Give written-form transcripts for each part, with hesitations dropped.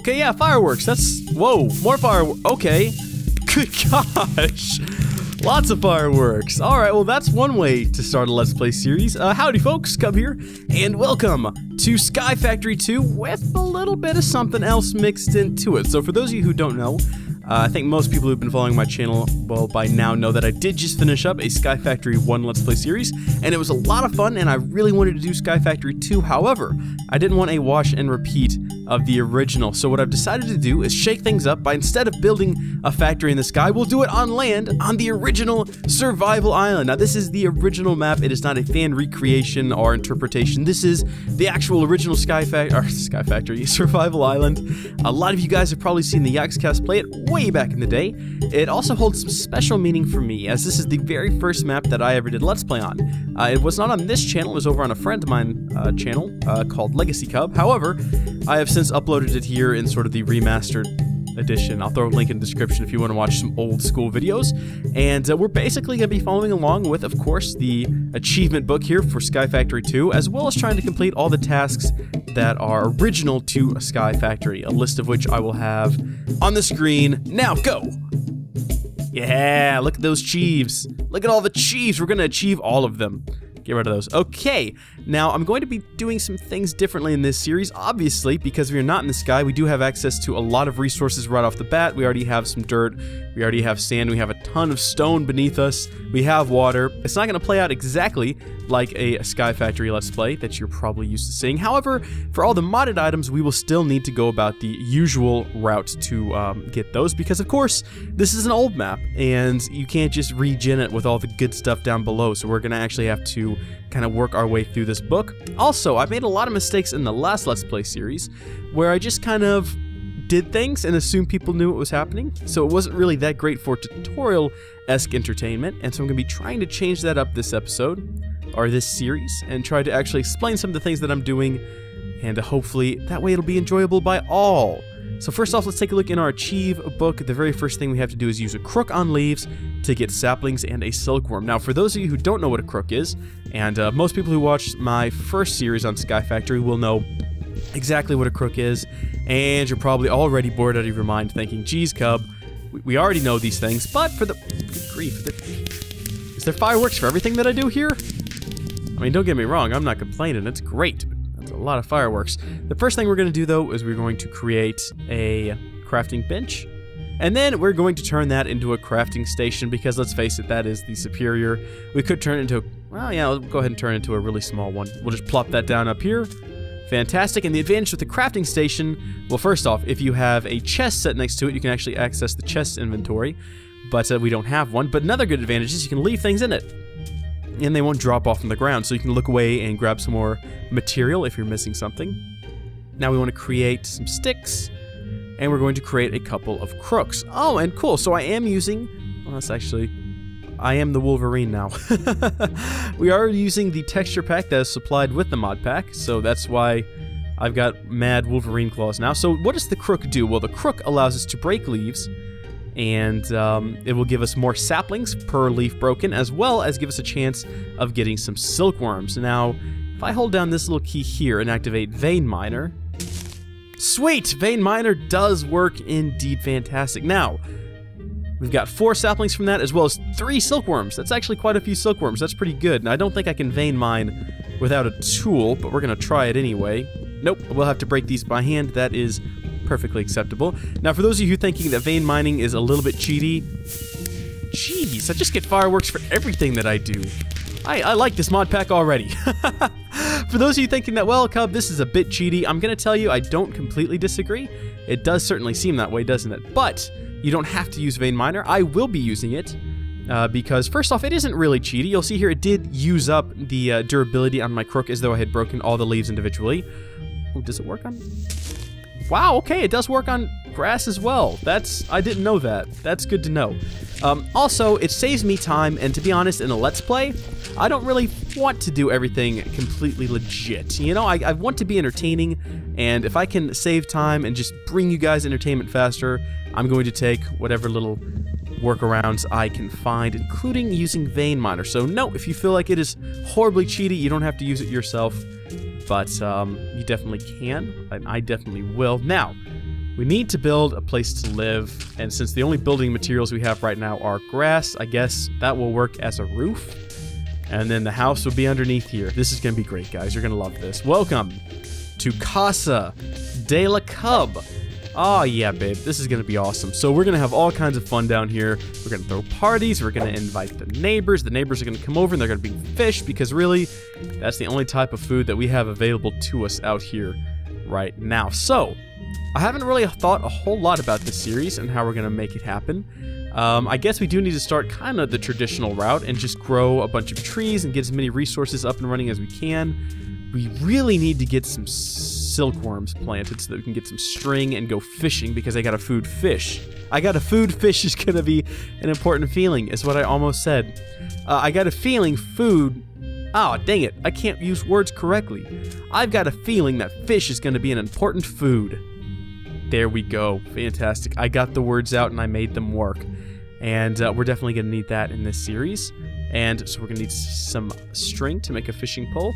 okay, yeah, fireworks. That's, whoa, more fireworks. Okay. Good gosh. Lots of fireworks. Alright, well that's one way to start a Let's Play series. Howdy folks, Cub here, and welcome to Sky Factory 2 with a little bit of something else mixed into it. So for those of you who don't know, I think most people who've been following my channel, well, by now know that I did just finish up a Sky Factory 1 Let's Play series, and it was a lot of fun, and I really wanted to do Sky Factory 2. However, I didn't want a wash and repeat of the original, so what I've decided to do is shake things up by, instead of building a factory in the sky, we'll do it on land, on the original Survival Island. Now, this is the original map. It is not a fan recreation or interpretation. This is the actual original Sky Factory Survival Island. A lot of you guys have probably seen the Yaxcast play it way back in the day. It also holds some special meaning for me, as this is the very first map that I ever did Let's Play on. It was not on this channel, it was over on a friend of mine channel called Legacy Cub. However, I have since uploaded it here in sort of the remastered edition. I'll throw a link in the description if you want to watch some old school videos. And we're basically going to be following along with, of course, the achievement book here for Sky Factory 2, as well as trying to complete all the tasks that are original to Sky Factory, a list of which I will have on the screen. Now, go! Yeah, look at those Chieves. Look at all the Chieves. We're going to achieve all of them. Get rid of those. Okay, now I'm going to be doing some things differently in this series, obviously, because we are not in the sky. We do have access to a lot of resources right off the bat. We already have some dirt, we already have sand, we have a ton of stone beneath us, we have water. It's not going to play out exactly like a Sky Factory Let's Play that you're probably used to seeing. However, for all the modded items, we will still need to go about the usual route to get those, because of course, this is an old map, and you can't just regen it with all the good stuff down below, so we're going to actually have to kind of work our way through this book. Also, I made a lot of mistakes in the last Let's Play series, where I just kind of did things and assumed people knew what was happening, so it wasn't really that great for tutorial-esque entertainment, and so I'm going to be trying to change that up this episode, or this series, and try to actually explain some of the things that I'm doing, and hopefully that way it'll be enjoyable by all. So first off, let's take a look in our Achieve book. The very first thing we have to do is use a crook on leaves to get saplings and a silkworm. Now, for those of you who don't know what a crook is, and most people who watched my first series on Sky Factory will know exactly what a crook is, and you're probably already bored out of your mind thinking, geez, Cub, we already know these things, but for the... Good grief. Is there fireworks for everything that I do here? I mean, don't get me wrong, I'm not complaining, it's great. That's a lot of fireworks. The first thing we're going to do, though, is we're going to create a crafting bench. And then we're going to turn that into a crafting station, because let's face it, that is the superior. We could turn it into, well, yeah, we'll go ahead and turn it into a really small one. We'll just plop that down up here. Fantastic. And the advantage with the crafting station, well, first off, if you have a chest set next to it, you can actually access the chest inventory. But we don't have one. But another good advantage is you can leave things in it, and they won't drop off on the ground, so you can look away and grab some more material if you're missing something. Now we want to create some sticks, and we're going to create a couple of crooks. Oh, and cool, so I am using, well, that's actually, I am the Wolverine now. We are using the texture pack that is supplied with the mod pack, so that's why I've got mad Wolverine claws now. So what does the crook do? Well, the crook allows us to break leaves, and it will give us more saplings per leaf broken, as well as give us a chance of getting some silkworms. Now, if I hold down this little key here and activate Vein Miner, sweet! Vein Miner does work indeed fantastic. Now, we've got 4 saplings from that, as well as 3 silkworms. That's actually quite a few silkworms. That's pretty good. Now, I don't think I can vein mine without a tool, but we're going to try it anyway. Nope, we'll have to break these by hand. That is perfectly acceptable. Now, for those of you who are thinking that vein mining is a little bit cheaty, jeez, I just get fireworks for everything that I do. I like this mod pack already. For those of you thinking that, well, Cub, this is a bit cheaty, I'm going to tell you I don't completely disagree. It does certainly seem that way, doesn't it? But you don't have to use Vein Miner. I will be using it because, first off, it isn't really cheaty. You'll see here it did use up the durability on my crook as though I had broken all the leaves individually. Oh, does it work on... Wow, okay, it does work on grass as well. I didn't know that. That's good to know. Also, it saves me time, and to be honest, in a Let's Play, I don't really want to do everything completely legit. You know, I want to be entertaining, and if I can save time and just bring you guys entertainment faster, I'm going to take whatever little workarounds I can find, including using Vein Miner. So no, if you feel like it is horribly cheaty, you don't have to use it yourself, but you definitely can, and I definitely will. Now, We need to build a place to live, and since the only building materials we have right now are grass, I guess that will work as a roof. And then the house will be underneath here. This is going to be great, guys. You're going to love this. Welcome to Casa de la Cub. Oh, yeah, babe. This is going to be awesome. So we're going to have all kinds of fun down here. We're going to throw parties. We're going to invite the neighbors. The neighbors are going to come over, and they're going to bring fish, because really, that's the only type of food that we have available to us out here right now. So, I haven't really thought a whole lot about this series and how we're going to make it happen. I guess we do need to start kind of the traditional route and just grow a bunch of trees and get as many resources up and running as we can. We really need to get some silkworms planted so that we can get some string and go fishing, because I got a food fish. I got a food fish is going to be an important feeling, is what I almost said. I got a feeling food... Oh, dang it. I can't use words correctly. I've got a feeling that fish is going to be an important food. There we go. Fantastic. I got the words out and I made them work. And we're definitely going to need that in this series. And so we're going to need some string to make a fishing pole.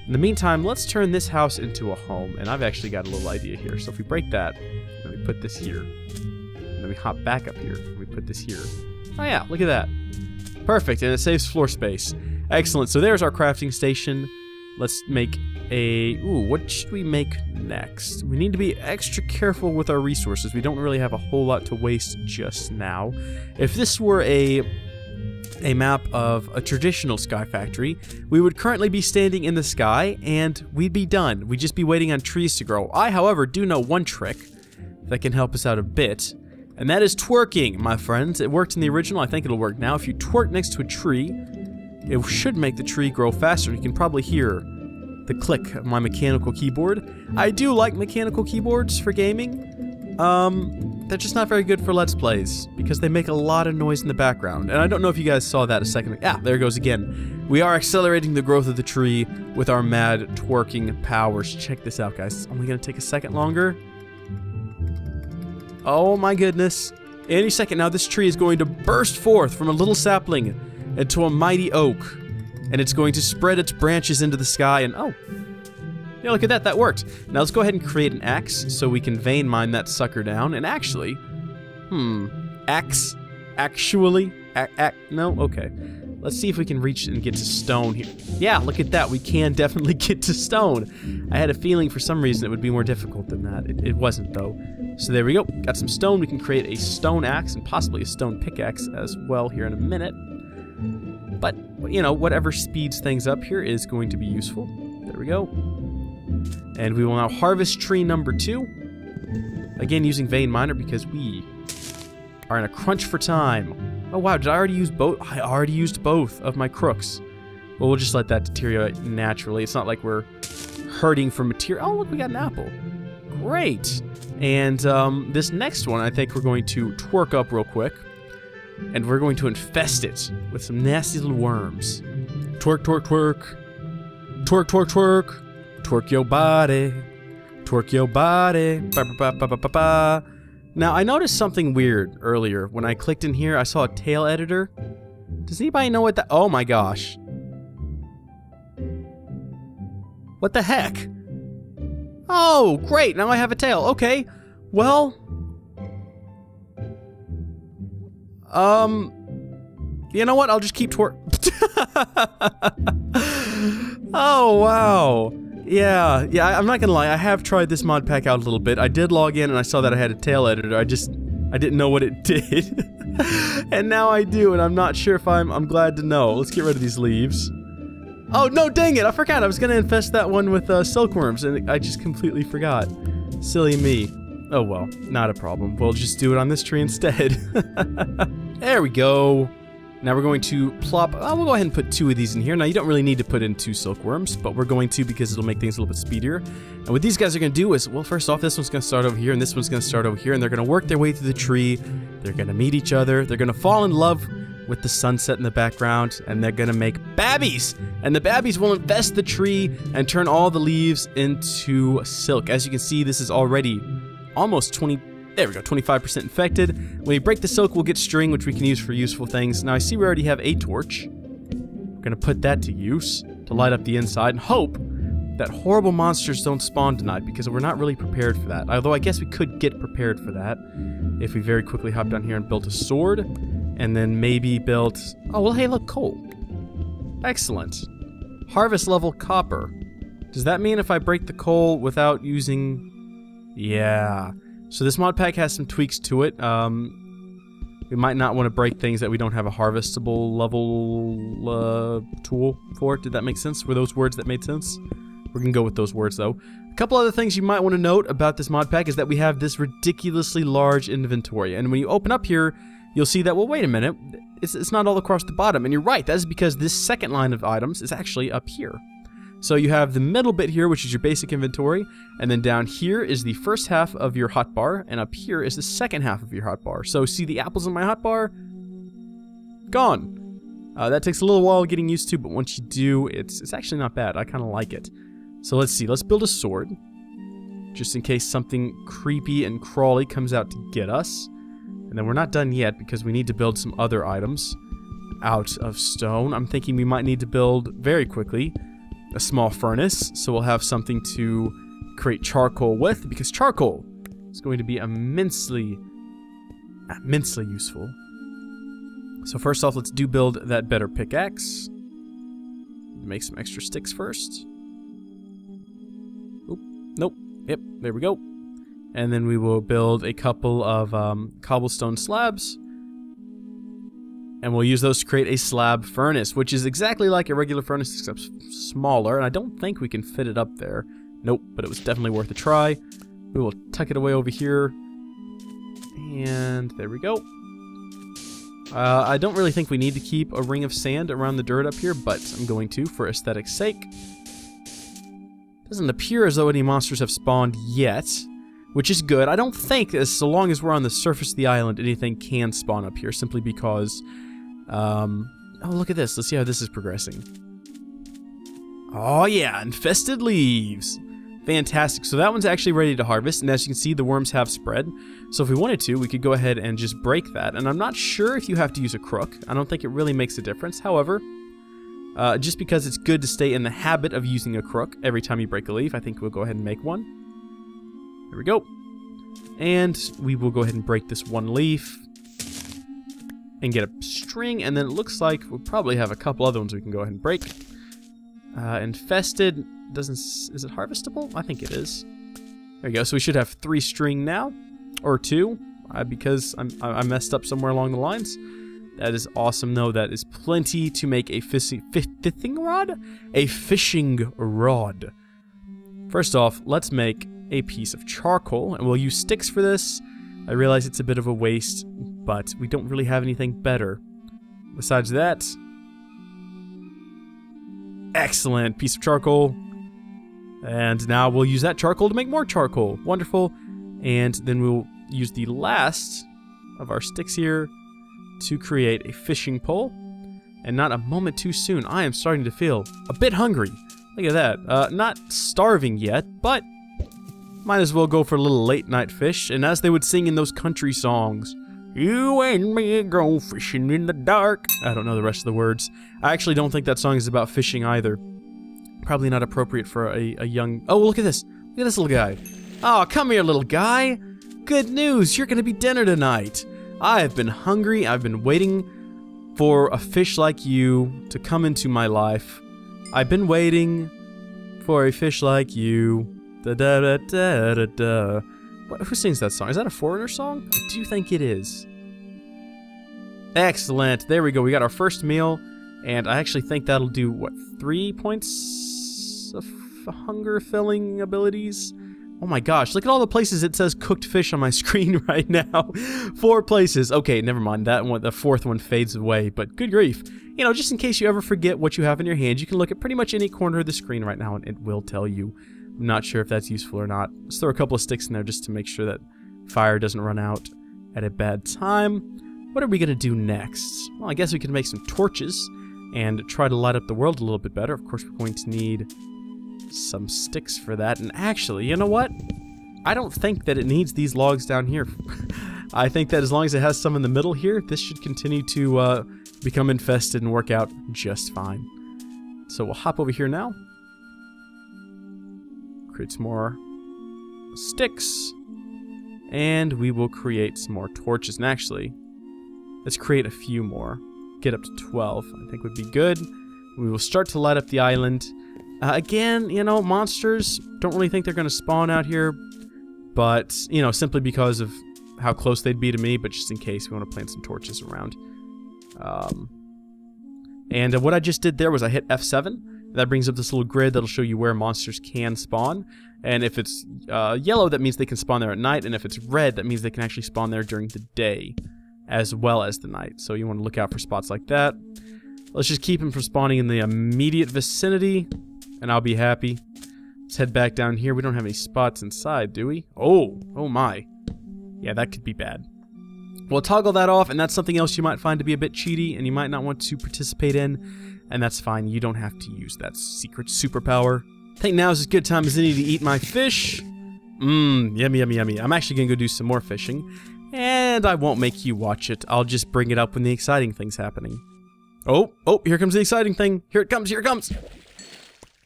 In the meantime, let's turn this house into a home. And I've actually got a little idea here. So if we break that, then we put this here. And then we hop back up here. And we put this here. Oh yeah, look at that. Perfect. And it saves floor space. Excellent. So there's our crafting station. Let's make a... Ooh, what should we make next? We need to be extra careful with our resources. We don't really have a whole lot to waste just now. If this were a map of a traditional sky factory, we would currently be standing in the sky and we'd be done. We'd just be waiting on trees to grow. I, however, do know one trick that can help us out a bit, and that is twerking, my friends. It worked in the original. I think it'll work now. If you twerk next to a tree, it should make the tree grow faster. You can probably hear the click of my mechanical keyboard. I do like mechanical keyboards for gaming. They're just not very good for Let's Plays, because they make a lot of noise in the background. And I don't know if you guys saw that a second ago. Ah, there it goes again. We are accelerating the growth of the tree with our mad twerking powers. Check this out, guys. It's only going to take a second longer. Oh my goodness. Any second now, this tree is going to burst forth from a little sapling into a mighty oak. And it's going to spread its branches into the sky and... Oh. Yeah, look at that. That worked. Now let's go ahead and create an axe so we can vein mine that sucker down. And actually... Axe? Actually? No? Okay. Let's see if we can reach and get to stone here. Yeah, look at that. We can definitely get to stone. I had a feeling for some reason it would be more difficult than that. It wasn't, though. So there we go. Got some stone. We can create a stone axe and possibly a stone pickaxe as well here in a minute. But, you know, whatever speeds things up here is going to be useful. There we go. And we will now harvest tree number 2. Again, using vein miner because we are in a crunch for time. Oh, wow. Did I already use both? I already used both of my crooks. Well, we'll just let that deteriorate naturally. It's not like we're hurting for material. Oh, look, we got an apple. Great. And this next one, I think we're going to twerk up real quick. And we're going to infest it with some nasty little worms. Twerk, twerk, twerk. Twerk, twerk, twerk. Twerk your body. Twerk your body. Ba, ba, ba, ba, ba, ba. Now, I noticed something weird earlier. When I clicked in here, I saw a tail editor. Does anybody know what that... Oh my gosh. What the heck? Oh, great. Now I have a tail. Okay. Well... you know what? I'll just keep twerk. Oh, wow. Yeah, I'm not gonna lie. I have tried this mod pack out a little bit. I did log in and I saw that I had a tail editor. I didn't know what it did. And now I do, and I'm not sure if I'm glad to know. Let's get rid of these leaves. Oh, no, dang it. I forgot. I was gonna infest that one with silkworms, and I just completely forgot. Silly me. Oh, well, not a problem. We'll just do it on this tree instead. There we go. Now we're going to plop... we'll go ahead and put 2 of these in here. Now, you don't really need to put in 2 silkworms, but we're going to because it'll make things a little bit speedier. And what these guys are going to do is, well, first off, this one's going to start over here, and this one's going to start over here, and they're going to work their way through the tree. They're going to meet each other. They're going to fall in love with the sunset in the background, and they're going to make babbies. And the babbies will infest the tree and turn all the leaves into silk. As you can see, this is already almost 20... There we go, 25% infected. When we break the silk, we'll get string, which we can use for useful things. Now, I see we already have a torch. We're going to put that to use to light up the inside and hope that horrible monsters don't spawn tonight, because we're not really prepared for that. Although I guess we could get prepared for that if we very quickly hop down here and built a sword, and then maybe built... Oh, well, hey, look, coal. Excellent. Harvest level copper. Does that mean if I break the coal without using... Yeah. So this mod pack has some tweaks to it. We might not want to break things that we don't have a harvestable level tool for. Did that make sense? Were those words that made sense? We're gonna go with those words, though. A couple other things you might want to note about this mod pack is that we have this ridiculously large inventory. And when you open up here, you'll see that, well, wait a minute. It's not all across the bottom. And you're right, that is because this second line of items is actually up here. So you have the middle bit here, which is your basic inventory, and then down here is the first half of your hotbar, and up here is the second half of your hotbar. So see the apples in my hotbar? Gone. That takes a little while getting used to, but once you do, it's actually not bad. I kind of like it. So let's see. Let's build a sword, just in case something creepy and crawly comes out to get us. And then we're not done yet because we need to build some other items out of stone. I'm thinking we might need to build very quickly a small furnace, so we'll have something to create charcoal with, because charcoal is going to be immensely useful. So first off, let's build that better pickaxe. Make some extra sticks first. Oop, nope. Yep, there we go. And then we will build a couple of cobblestone slabs. And we'll use those to create a slab furnace, which is exactly like a regular furnace, except smaller. And I don't think we can fit it up there. Nope, but it was definitely worth a try. We will tuck it away over here. And there we go. I don't really think we need to keep a ring of sand around the dirt up here, but I'm going to for aesthetic's sake. Doesn't appear as though any monsters have spawned yet, which is good. I don't think, so long as we're on the surface of the island, anything can spawn up here, simply because... oh, look at this. Let's see how this is progressing. Oh, yeah, infested leaves. Fantastic. So that one's actually ready to harvest, and as you can see, the worms have spread. So if we wanted to, we could go ahead and just break that. And I'm not sure if you have to use a crook. I don't think it really makes a difference. However, just because it's good to stay in the habit of using a crook every time you break a leaf, I think we'll go ahead and make one. There we go. And we will go ahead and break this one leaf and get a string, and then it looks like we'll probably have a couple other ones we can go ahead and break. Infested doesn't... Is it harvestable? I think it is. There we go. So we should have 3 string now, or 2, because I messed up somewhere along the lines. That is awesome, though. That is plenty to make a fishing rod? A fishing rod. First off, let's make a piece of charcoal, and we'll use sticks for this. I realize it's a bit of a waste, but we don't really have anything better. Besides that, excellent piece of charcoal. And now we'll use that charcoal to make more charcoal. Wonderful. And then we'll use the last of our sticks here to create a fishing pole. And not a moment too soon, I am starting to feel a bit hungry. Look at that. Not starving yet, but might as well go for a little late night fish. And as they would sing in those country songs, you and me go fishing in the dark. I don't know the rest of the words. I actually don't think that song is about fishing either. Probably not appropriate for a young... Oh, look at this. Look at this little guy. Oh, come here, little guy. Good news. You're going to be dinner tonight. I have been hungry. I've been waiting for a fish like you to come into my life. I've been waiting for a fish like you. Da da da da da da. Who sings that song? Is that a foreigner song? I do think it is. Excellent. There we go. We got our first meal, and I actually think that'll do, what, 3 points of hunger filling abilities? Oh my gosh, look at all the places it says cooked fish on my screen right now. 4 places. Okay, never mind. That one, the 4th one fades away, but good grief. You know, just in case you ever forget what you have in your hand, you can look at pretty much any corner of the screen right now, and it will tell you. I'm not sure if that's useful or not. Let's throw a couple of sticks in there just to make sure that fire doesn't run out at a bad time. What are we going to do next? Well, I guess we can make some torches and try to light up the world a little bit better. Of course, we're going to need some sticks for that. And actually, you know what? I don't think that it needs these logs down here. I think that as long as it has some in the middle here, this should continue to become infested and work out just fine. So we'll hop over here now. create some more sticks. And we will create some more torches. And actually, let's create a few more. Get up to 12, I think would be good. We will start to light up the island. Again, you know, monsters, don't really think they're going to spawn out here. But, you know, simply because of how close they'd be to me, but just in case we want to plant some torches around. And what I just did there was I hit F7. That brings up this little grid that'll show you where monsters can spawn. And if it's yellow, that means they can spawn there at night. And if it's red, that means they can actually spawn there during the day as well as the night. So you want to look out for spots like that. Let's just keep them from spawning in the immediate vicinity, and I'll be happy. Let's head back down here. We don't have any spots inside, do we? Oh my. Yeah, that could be bad. We'll toggle that off, and that's something else you might find to be a bit cheaty, and you might not want to participate in, and that's fine. You don't have to use that secret superpower. I think now is as good time as any to eat my fish. Yummy, yummy, yummy. I'm actually gonna go do some more fishing, and I won't make you watch it. I'll just bring it up when the exciting thing's happening. Oh, here comes the exciting thing. Here it comes, here it comes.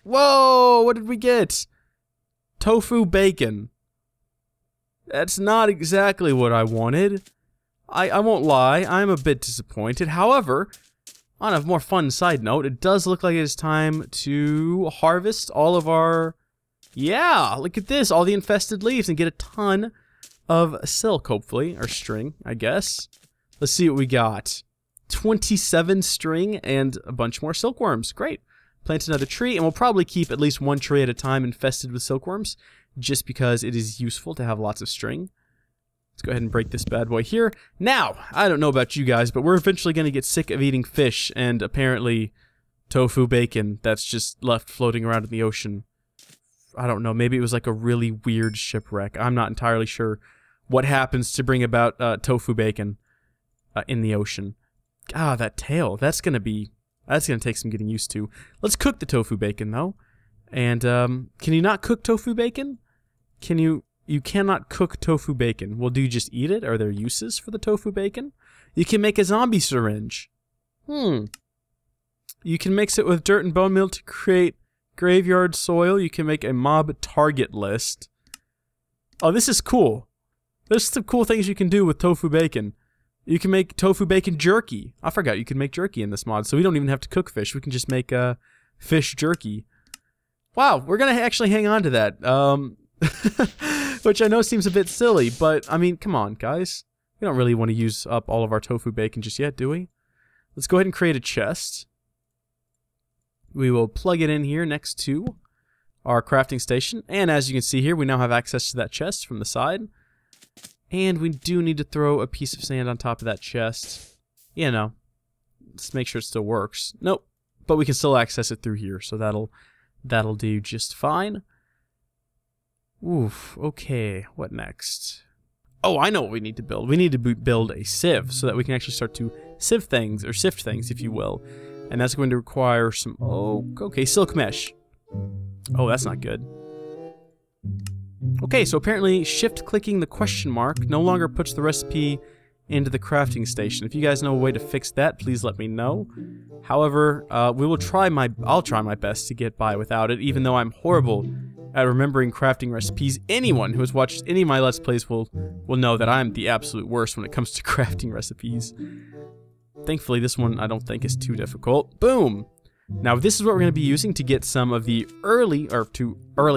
Whoa, what did we get? Tofu bacon. That's not exactly what I wanted. I won't lie, I'm a bit disappointed. However, on a more fun side note, it does look like it is time to harvest all of our... Yeah, look at this, all the infested leaves, and get a ton of silk, hopefully, or string, I guess. Let's see what we got. 27 string and a bunch more silkworms. Great. Plant another tree, and we'll probably keep at least one tree at a time infested with silkworms, just because it is useful to have lots of string. Let's go ahead and break this bad boy here. Now, I don't know about you guys, but we're eventually going to get sick of eating fish and apparently tofu bacon that's just left floating around in the ocean. I don't know, maybe it was like a really weird shipwreck. I'm not entirely sure what happens to bring about tofu bacon in the ocean. Ah, that tail, that's going to take some getting used to. Let's cook the tofu bacon, though. And, can you not cook tofu bacon? Can you... You cannot cook tofu bacon. Well, do you just eat it? Are there uses for the tofu bacon? You can make a zombie syringe. You can mix it with dirt and bone meal to create graveyard soil. You can make a mob target list. Oh, this is cool. There's some cool things you can do with tofu bacon. You can make tofu bacon jerky. I forgot you can make jerky in this mod, so we don't even have to cook fish. We can just make fish jerky. Wow, we're gonna actually hang on to that. Which I know seems a bit silly, but, I mean, come on, guys. We don't really want to use up all of our tofu bacon just yet, do we? Let's go ahead and create a chest. We will plug it in here next to our crafting station, and as you can see here, we now have access to that chest from the side. And we do need to throw a piece of sand on top of that chest. You know, let's make sure it still works. Nope, but we can still access it through here, so that'll do just fine. Oof, okay, what next? Oh, I know what we need to build. We need to build a sieve so that we can actually start to sift things, if you will. And that's going to require some, okay, silk mesh. Oh, that's not good. Okay, so apparently shift-clicking the question mark no longer puts the recipe into the crafting station. If you guys know a way to fix that, please let me know. However, I'll try my best to get by without it, even though I'm horrible at remembering crafting recipes. Anyone who has watched any of my Let's Plays will know that I'm the absolute worst when it comes to crafting recipes. Thankfully, this one I don't think is too difficult. Boom! Now, this is what we're going to be using to get some of the early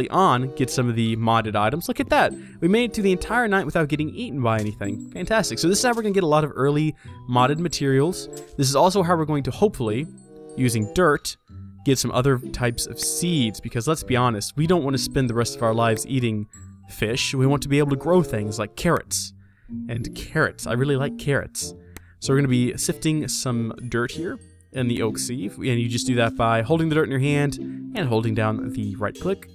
on, get some of the modded items. Look at that! We made it through the entire night without getting eaten by anything. Fantastic. So this is how we're going to get a lot of early modded materials. This is also how we're going to, hopefully, using dirt, get some other types of seeds, because let's be honest, we don't want to spend the rest of our lives eating fish. We want to be able to grow things like carrots. And carrots. I really like carrots. So we're going to be sifting some dirt here in the oak sieve, and you just do that by holding the dirt in your hand and holding down the right click.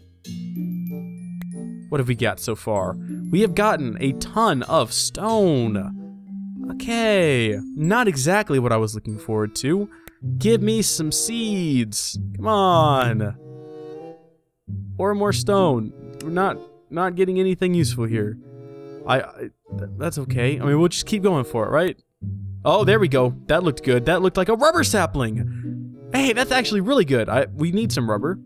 What have we got so far? We have gotten a ton of stone. Okay, not exactly what I was looking forward to. Give me some seeds. Come on. Or more stone. We're not getting anything useful here. That's okay. I mean, we'll just keep going for it, right? Oh, there we go. That looked good. That looked like a rubber sapling. Hey, that's actually really good. We need some rubber.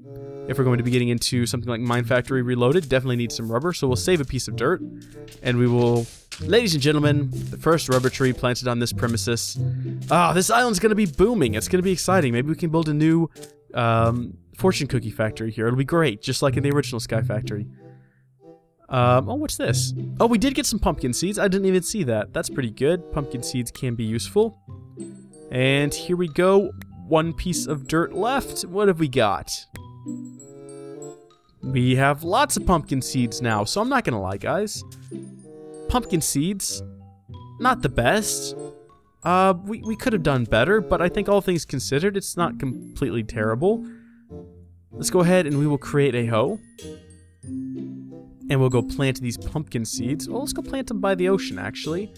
if we're going to be getting into something like Mine Factory Reloaded. Definitely need some rubber, so we'll save a piece of dirt. And we will, ladies and gentlemen, the first rubber tree planted on this premises. Ah, this island's going to be booming. It's going to be exciting. Maybe we can build a new fortune cookie factory here. It'll be great, just like in the original Sky Factory. Oh, what's this? Oh, we did get some pumpkin seeds. I didn't even see that. That's pretty good. Pumpkin seeds can be useful. And here we go. One piece of dirt left. What have we got? We have lots of pumpkin seeds now, so I'm not gonna lie, guys. Pumpkin seeds, not the best. We could have done better, but I think all things considered, it's not completely terrible. Let's go ahead and we will create a hoe. And we'll go plant these pumpkin seeds. Well, let's go plant them by the ocean, actually.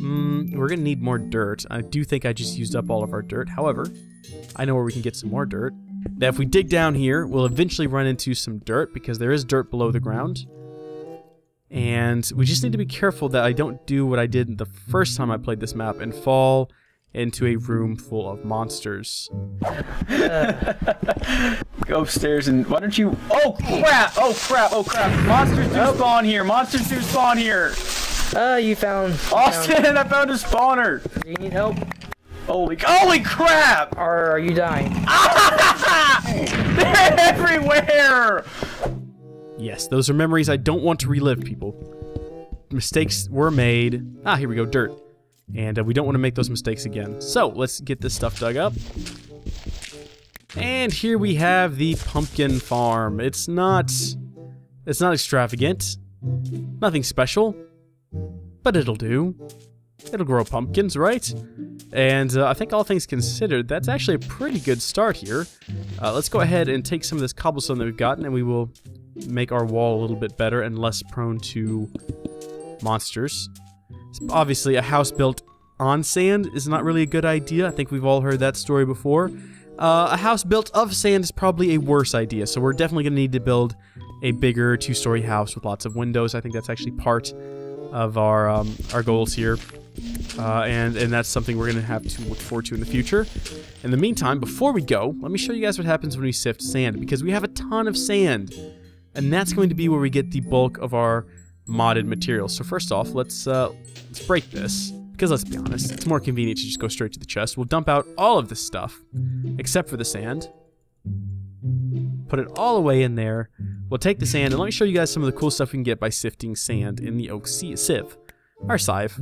We're gonna need more dirt. I do think I just used up all of our dirt. However, I know where we can get some more dirt. Now, if we dig down here, we'll eventually run into some dirt because there is dirt below the ground. And we just need to be careful that I don't do what I did the first time I played this map and fall into a room full of monsters. Go upstairs and why don't you... Oh crap! Oh crap! Oh crap! Monsters do spawn here! Monsters do spawn here! You found... Austin, I found a spawner! Do you need help? Holy crap! Or are you dying? They're everywhere! Yes, those are memories I don't want to relive, people. Mistakes were made. Ah, here we go, dirt. And we don't want to make those mistakes again. So, let's get this stuff dug up. And here we have the pumpkin farm. It's not extravagant. Nothing special. But it'll do. It'll grow pumpkins, right? And I think all things considered, that's actually a pretty good start here. Let's go ahead and take some of this cobblestone that we've gotten, and we will make our wall a little bit better and less prone to monsters. Obviously, a house built on sand is not really a good idea. I think we've all heard that story before. A house built of sand is probably a worse idea, so we're definitely going to need to build a bigger two-story house with lots of windows. I think that's actually part of our goals here. And that's something we're going to have to look forward to in the future. In the meantime, before we go, let me show you guys what happens when we sift sand, because we have a ton of sand. And that's going to be where we get the bulk of our modded materials. So first off, let's break this, because let's be honest, it's more convenient to just go straight to the chest. We'll dump out all of this stuff, except for the sand. Put it all away in there. We'll take the sand, and let me show you guys some of the cool stuff we can get by sifting sand in the oak sieve. Our sieve.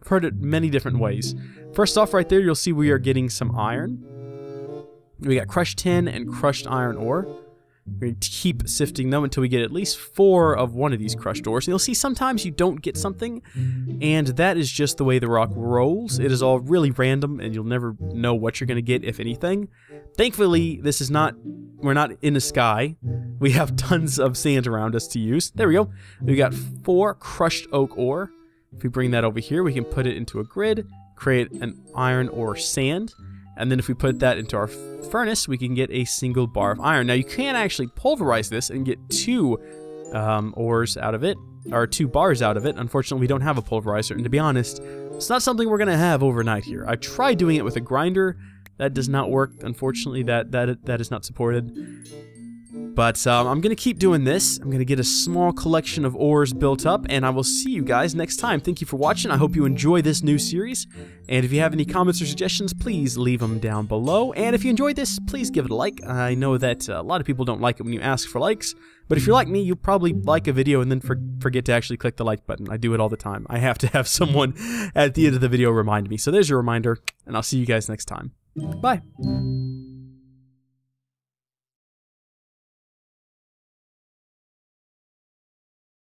I've heard it many different ways. First off, right there, you'll see we are getting some iron. We got crushed tin and crushed iron ore. We're going to keep sifting them until we get at least 4 of one of these crushed ores. And you'll see sometimes you don't get something, and that is just the way the rock rolls. It is all really random, and you'll never know what you're going to get, if anything. Thankfully, we're not in the sky. We have tons of sand around us to use. There we go. We got 4 crushed oak ore. If we bring that over here, we can put it into a grid, create an iron ore sand. And then if we put that into our furnace, we can get a single bar of iron. Now, you can actually pulverize this and get 2 ores out of it, or 2 bars out of it. Unfortunately, we don't have a pulverizer, and to be honest, it's not something we're going to have overnight here. I tried doing it with a grinder. That does not work. Unfortunately, that is not supported. But I'm going to keep doing this. I'm going to get a small collection of ores built up, and I will see you guys next time. Thank you for watching. I hope you enjoy this new series. And if you have any comments or suggestions, please leave them down below. And if you enjoyed this, please give it a like. I know that a lot of people don't like it when you ask for likes. But if you're like me, you'll probably like a video and then forget to actually click the like button. I do it all the time. I have to have someone at the end of the video remind me. So there's your reminder, and I'll see you guys next time. Bye.